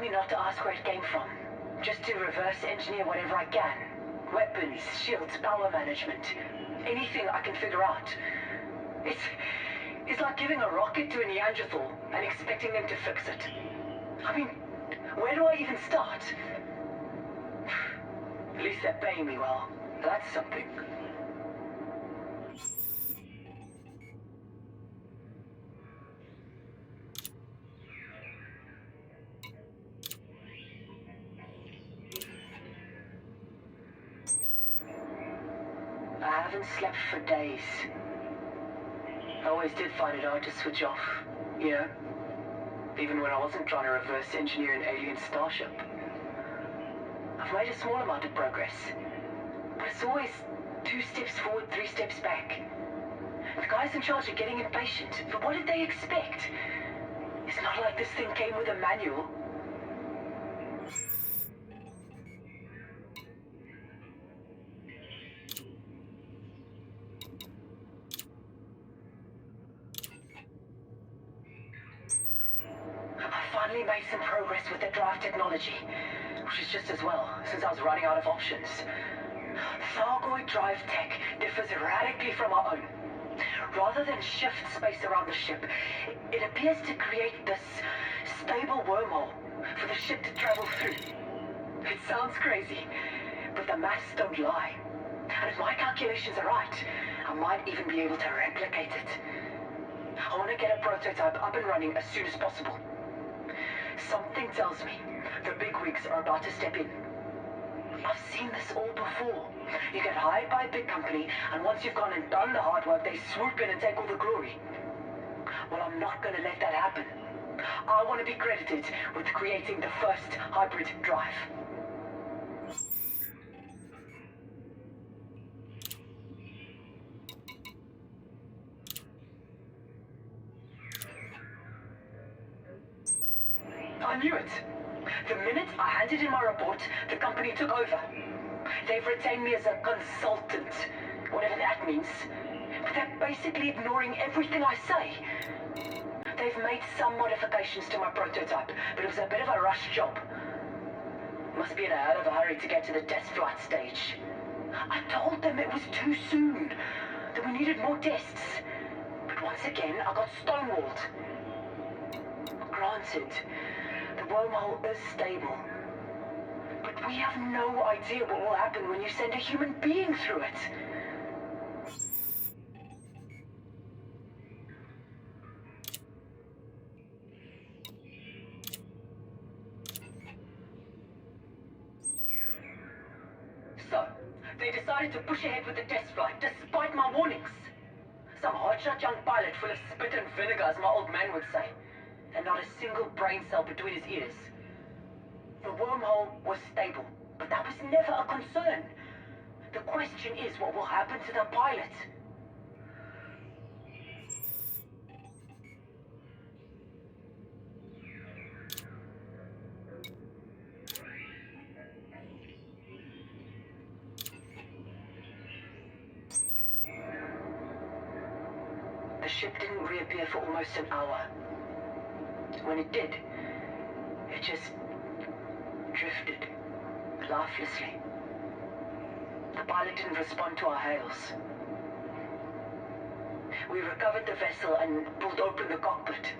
me not to ask where it came from. Just to reverse engineer whatever I can. Weapons, shields, power management. Anything I can figure out. It's like giving a rocket to a Neanderthal and expecting them to fix it. I mean, where do I even start? At least they're paying me well. That's something. I haven't slept for days. I always did find it hard to switch off, you know? Even when I wasn't trying to reverse engineer an alien starship. I've made a small amount of progress, but it's always 2 steps forward, 3 steps back. The guys in charge are getting impatient, but what did they expect? It's not like this thing came with a manual. Made some progress with the drive technology, which is just as well, since I was running out of options. Thargoid drive tech differs radically from our own. Rather than shift space around the ship, it appears to create this stable wormhole for the ship to travel through. It sounds crazy, but the maths don't lie. And if my calculations are right, I might even be able to replicate it. I want to get a prototype up and running as soon as possible. Something tells me the bigwigs are about to step in. I've seen this all before. You get hired by a big company, and once you've gone and done the hard work, they swoop in and take all the glory. Well, I'm not going to let that happen. I want to be credited with creating the first hybrid drive. I knew it. The minute I handed in my report, the company took over. They've retained me as a consultant, whatever that means. But they're basically ignoring everything I say. They've made some modifications to my prototype, but it was a bit of a rush job. Must be in a hell of a hurry to get to the test flight stage. I told them it was too soon, that we needed more tests. But once again, I got stonewalled. Granted, the wormhole is stable. But we have no idea what will happen when you send a human being through it. So, they decided to push ahead with the test flight despite my warnings. Some hotshot young pilot full of spit and vinegar, as my old man would say. And not a single brain cell between his ears. The wormhole was stable, but that was never a concern. The question is what will happen to the pilot. The ship didn't reappear for almost an hour. When it did, it just drifted, lifelessly. The pilot didn't respond to our hails. We recovered the vessel and pulled open the cockpit.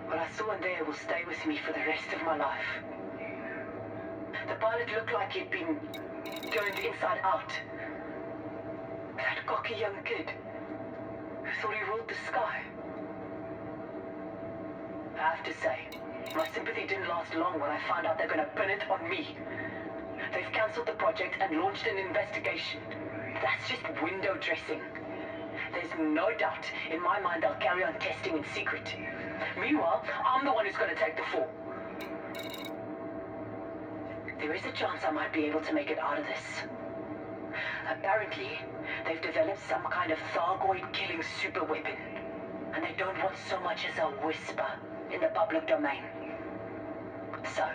What I saw in there will stay with me for the rest of my life. The pilot looked like he'd been turned inside out. That cocky young kid who thought he ruled the sky. I have to say, my sympathy didn't last long when I found out they're going to pin it on me. They've cancelled the project and launched an investigation. That's just window dressing. There's no doubt in my mind they'll carry on testing in secret. Meanwhile, I'm the one who's going to take the fall. There is a chance I might be able to make it out of this. Apparently, they've developed some kind of Thargoid killing super weapon. And they don't want so much as a whisper in the public domain. So,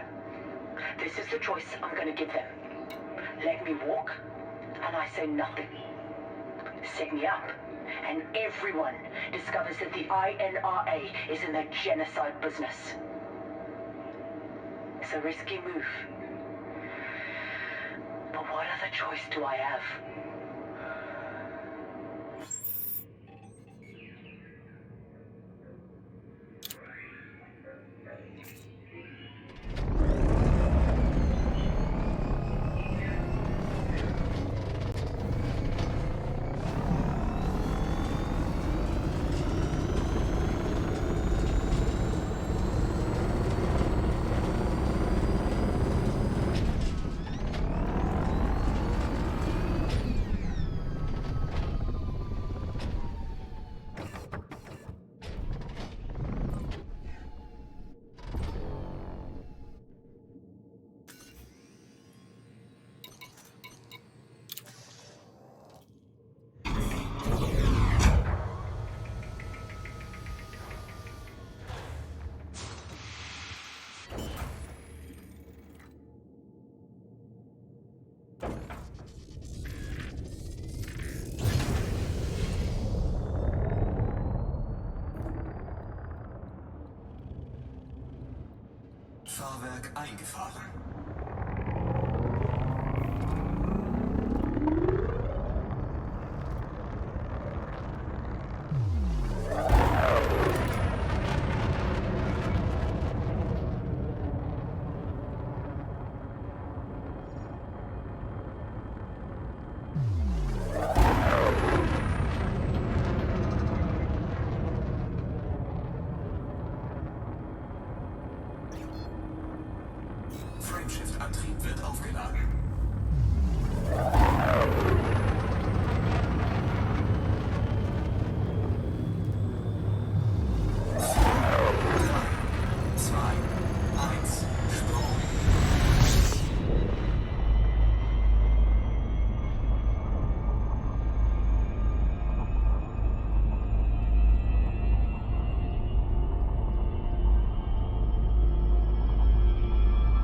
this is the choice I'm going to give them. Let me walk, and I say nothing. Set me up, and everyone discovers that the INRA is in the genocide business. It's a risky move. But what other choice do I have? Fahrwerk eingefahren.